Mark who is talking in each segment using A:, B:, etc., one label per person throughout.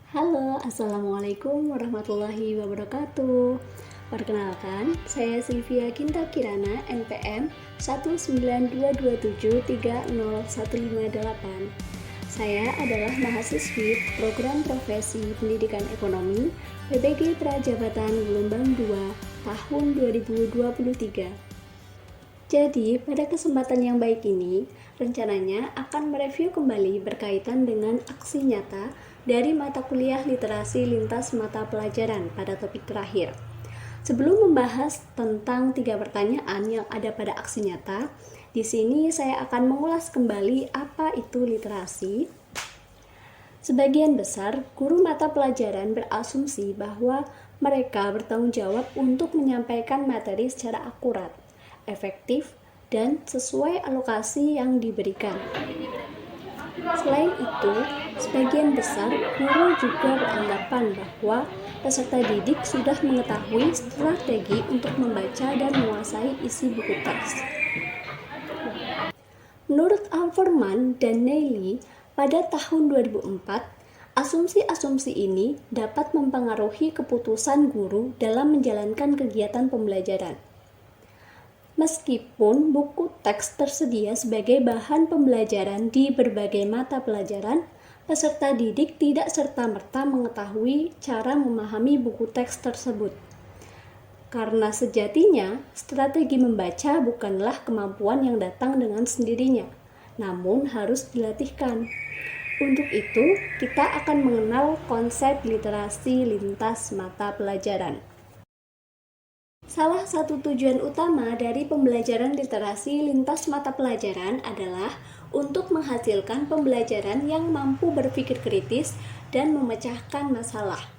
A: Halo, Assalamualaikum warahmatullahi wabarakatuh. Perkenalkan, saya Sylvia Ginta Kirana, NPM 19227301158. Saya adalah mahasiswi Program Profesi Pendidikan Ekonomi PBG Prajabatan Gelombang 2 tahun 2023. Jadi, pada kesempatan yang baik ini, rencananya akan mereview kembali berkaitan dengan aksi nyata dari mata kuliah literasi lintas mata pelajaran pada topik terakhir. Sebelum membahas tentang 3 pertanyaan yang ada pada aksi nyata, di sini saya akan mengulas kembali apa itu literasi. Sebagian besar guru mata pelajaran berasumsi bahwa mereka bertanggung jawab untuk menyampaikan materi secara akurat, efektif, dan sesuai alokasi yang diberikan. Selain itu, sebagian besar guru juga beranggapan bahwa peserta didik sudah mengetahui strategi untuk membaca dan menguasai isi buku teks. Menurut Alferman dan Neely, pada tahun 2004, asumsi-asumsi ini dapat mempengaruhi keputusan guru dalam menjalankan kegiatan pembelajaran. Meskipun buku teks tersedia sebagai bahan pembelajaran di berbagai mata pelajaran, peserta didik tidak serta-merta mengetahui cara memahami buku teks tersebut. Karena sejatinya, strategi membaca bukanlah kemampuan yang datang dengan sendirinya, namun harus dilatihkan. Untuk itu, kita akan mengenal konsep literasi lintas mata pelajaran. Salah satu tujuan utama dari pembelajaran literasi lintas mata pelajaran adalah untuk menghasilkan pembelajaran yang mampu berpikir kritis dan memecahkan masalah.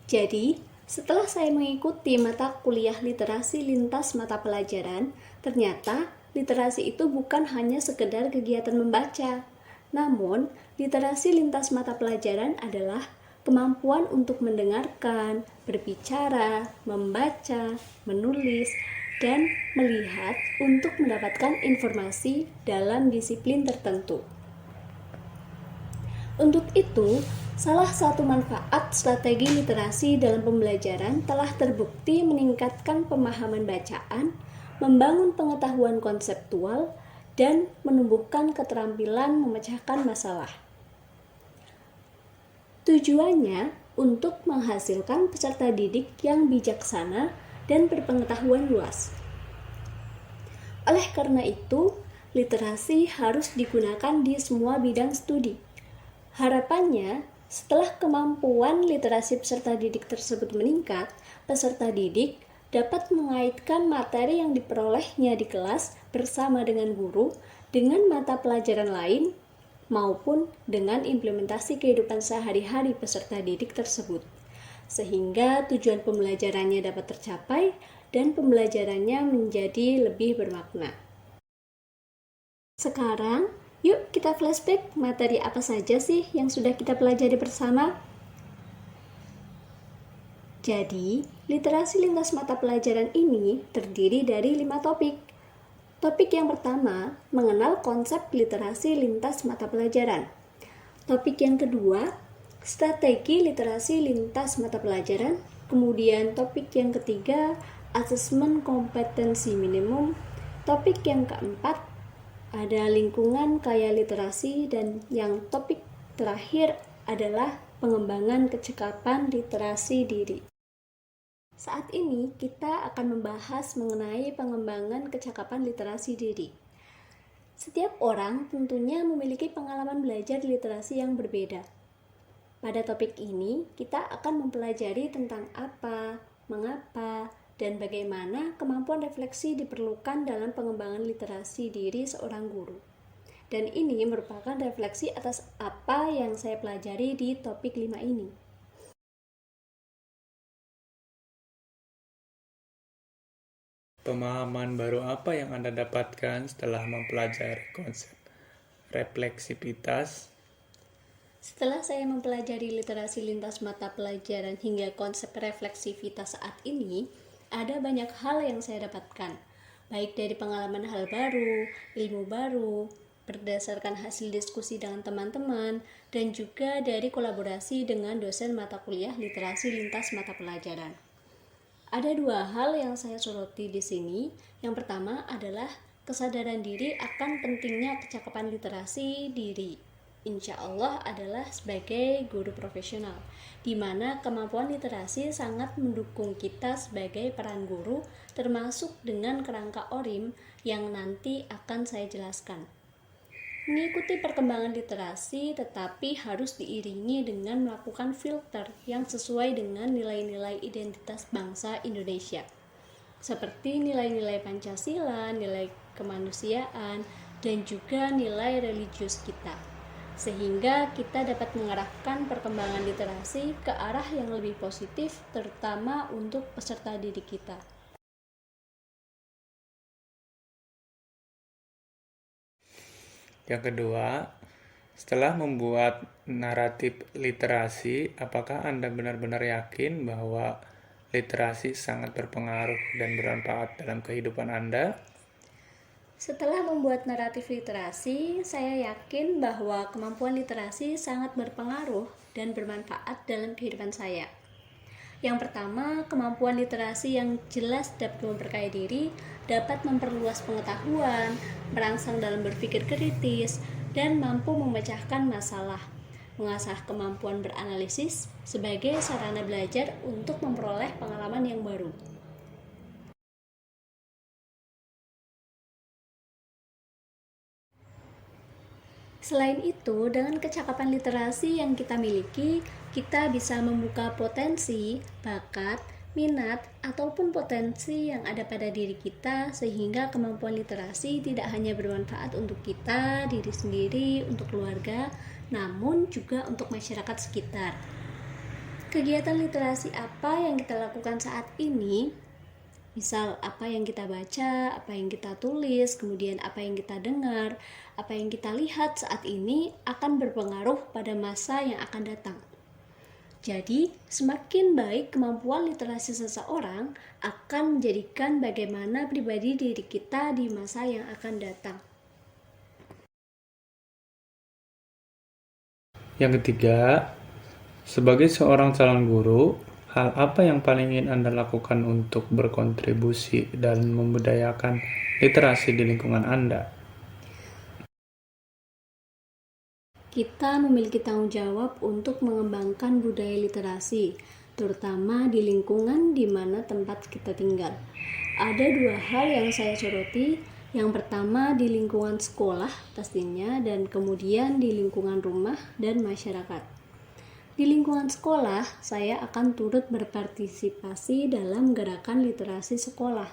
A: Jadi, setelah saya mengikuti mata kuliah literasi lintas mata pelajaran, ternyata literasi itu bukan hanya sekedar kegiatan membaca. Namun, literasi lintas mata pelajaran adalah kemampuan untuk mendengarkan, berbicara, membaca, menulis, dan melihat untuk mendapatkan informasi dalam disiplin tertentu. Untuk itu, salah satu manfaat strategi literasi dalam pembelajaran telah terbukti meningkatkan pemahaman bacaan, membangun pengetahuan konseptual, dan menumbuhkan keterampilan memecahkan masalah. Tujuannya untuk menghasilkan peserta didik yang bijaksana dan berpengetahuan luas. Oleh karena itu, literasi harus digunakan di semua bidang studi. Harapannya, setelah kemampuan literasi peserta didik tersebut meningkat, peserta didik dapat mengaitkan materi yang diperolehnya di kelas bersama dengan guru dengan mata pelajaran lain maupun dengan implementasi kehidupan sehari-hari peserta didik tersebut, sehingga tujuan pembelajarannya dapat tercapai dan pembelajarannya menjadi lebih bermakna. Sekarang, yuk kita flashback materi apa saja sih yang sudah kita pelajari bersama. Jadi, literasi lintas mata pelajaran ini terdiri dari 5 topik. Topik yang pertama, mengenal konsep literasi lintas mata pelajaran. Topik yang kedua, strategi literasi lintas mata pelajaran. Kemudian topik yang ketiga, asesmen kompetensi minimum. Topik yang keempat, ada lingkungan kaya literasi. Dan yang topik terakhir adalah pengembangan kecakapan literasi diri. Saat ini kita akan membahas mengenai pengembangan kecakapan literasi diri. Setiap orang tentunya memiliki pengalaman belajar literasi yang berbeda. Pada topik ini, kita akan mempelajari tentang apa, mengapa, dan bagaimana kemampuan refleksi diperlukan dalam pengembangan literasi diri seorang guru. Dan ini merupakan refleksi atas apa yang saya pelajari di topik 5 ini.
B: Pemahaman baru apa yang Anda dapatkan setelah mempelajari konsep refleksivitas?
A: Setelah saya mempelajari literasi lintas mata pelajaran hingga konsep refleksivitas saat ini, ada banyak hal yang saya dapatkan, baik dari pengalaman hal baru, ilmu baru, berdasarkan hasil diskusi dengan teman-teman, dan juga dari kolaborasi dengan dosen mata kuliah literasi lintas mata pelajaran. Ada dua hal yang saya soroti di sini. Yang pertama adalah kesadaran diri akan pentingnya kecakapan literasi diri. Insya Allah adalah sebagai guru profesional, di mana kemampuan literasi sangat mendukung kita sebagai peran guru, termasuk dengan kerangka ORIM yang nanti akan saya jelaskan. Mengikuti perkembangan literasi tetapi harus diiringi dengan melakukan filter yang sesuai dengan nilai-nilai identitas bangsa Indonesia, seperti nilai-nilai Pancasila, nilai kemanusiaan, dan juga nilai religius kita, sehingga kita dapat mengarahkan perkembangan literasi ke arah yang lebih positif, terutama untuk peserta didik kita.
B: Yang kedua, setelah membuat naratif literasi, apakah Anda benar-benar yakin bahwa literasi sangat berpengaruh dan bermanfaat dalam kehidupan Anda?
A: Setelah membuat naratif literasi, saya yakin bahwa kemampuan literasi sangat berpengaruh dan bermanfaat dalam kehidupan saya. Yang pertama, kemampuan literasi yang jelas dapat memperkaya diri, dapat memperluas pengetahuan, merangsang dalam berpikir kritis, dan mampu memecahkan masalah, mengasah kemampuan beranalisis sebagai sarana belajar untuk memperoleh pengalaman yang baru. Selain itu, dengan kecakapan literasi yang kita miliki, kita bisa membuka potensi, bakat, minat, ataupun potensi yang ada pada diri kita, sehingga kemampuan literasi tidak hanya bermanfaat untuk kita, diri sendiri, untuk keluarga, namun juga untuk masyarakat sekitar. Kegiatan literasi apa yang kita lakukan saat ini? Misal apa yang kita baca, apa yang kita tulis, kemudian apa yang kita dengar, apa yang kita lihat saat ini akan berpengaruh pada masa yang akan datang. Jadi, semakin baik kemampuan literasi seseorang akan menjadikan bagaimana pribadi diri kita di masa yang akan datang.
B: Yang ketiga, sebagai seorang calon guru, hal apa yang paling ingin Anda lakukan untuk berkontribusi dan membudayakan literasi di lingkungan Anda?
A: Kita memiliki tanggung jawab untuk mengembangkan budaya literasi, terutama di lingkungan di mana tempat kita tinggal. Ada dua hal yang saya soroti. Yang pertama di lingkungan sekolah pastinya, dan kemudian di lingkungan rumah dan masyarakat. Di lingkungan sekolah, saya akan turut berpartisipasi dalam gerakan literasi sekolah.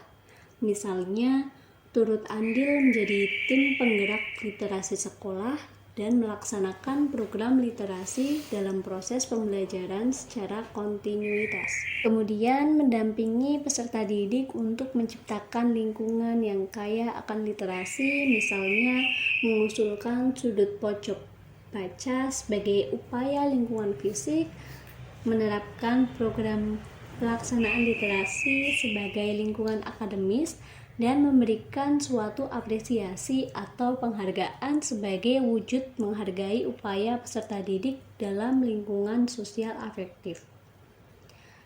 A: Misalnya, turut andil menjadi tim penggerak literasi sekolah dan melaksanakan program literasi dalam proses pembelajaran secara kontinuitas. Kemudian mendampingi peserta didik untuk menciptakan lingkungan yang kaya akan literasi, misalnya mengusulkan sudut pojok baca sebagai upaya lingkungan fisik, menerapkan program pelaksanaan literasi sebagai lingkungan akademis, dan memberikan suatu apresiasi atau penghargaan sebagai wujud menghargai upaya peserta didik dalam lingkungan sosial afektif.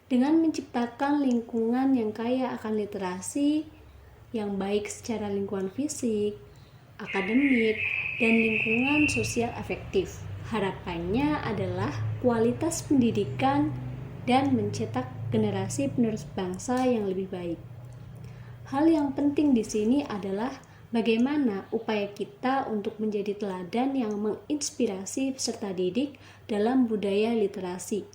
A: Dengan menciptakan lingkungan yang kaya akan literasi, yang baik secara lingkungan fisik, akademik, dan lingkungan sosial afektif, harapannya adalah kualitas pendidikan dan mencetak generasi penerus bangsa yang lebih baik. Hal yang penting di sini adalah bagaimana upaya kita untuk menjadi teladan yang menginspirasi peserta didik dalam budaya literasi.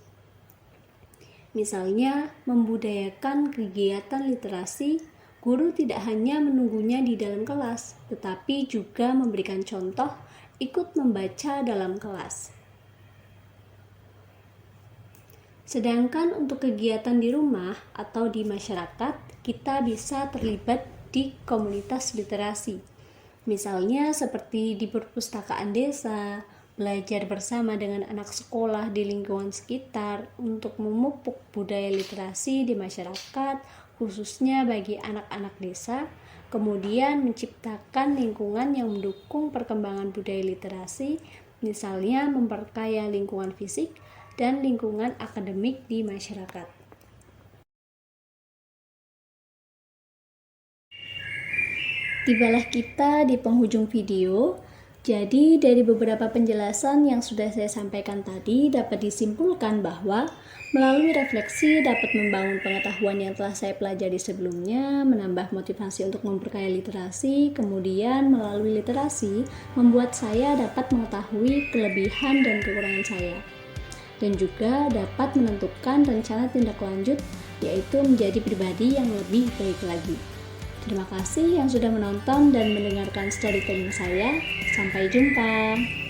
A: Misalnya, membudayakan kegiatan literasi, guru tidak hanya menunggunya di dalam kelas, tetapi juga memberikan contoh ikut membaca dalam kelas. Sedangkan untuk kegiatan di rumah atau di masyarakat, kita bisa terlibat di komunitas literasi. Misalnya seperti di perpustakaan desa, belajar bersama dengan anak sekolah di lingkungan sekitar untuk memupuk budaya literasi di masyarakat, khususnya bagi anak-anak desa. Kemudian menciptakan lingkungan yang mendukung perkembangan budaya literasi, misalnya memperkaya lingkungan fisik dan lingkungan akademik di masyarakat. Tibalah kita di penghujung video. Jadi dari beberapa penjelasan yang sudah saya sampaikan tadi dapat disimpulkan bahwa melalui refleksi dapat membangun pengetahuan yang telah saya pelajari sebelumnya, menambah motivasi untuk memperkaya literasi, kemudian melalui literasi membuat saya dapat mengetahui kelebihan dan kekurangan saya. Dan juga dapat menentukan rencana tindak lanjut, yaitu menjadi pribadi yang lebih baik lagi. Terima kasih yang sudah menonton dan mendengarkan storytelling saya. Sampai jumpa.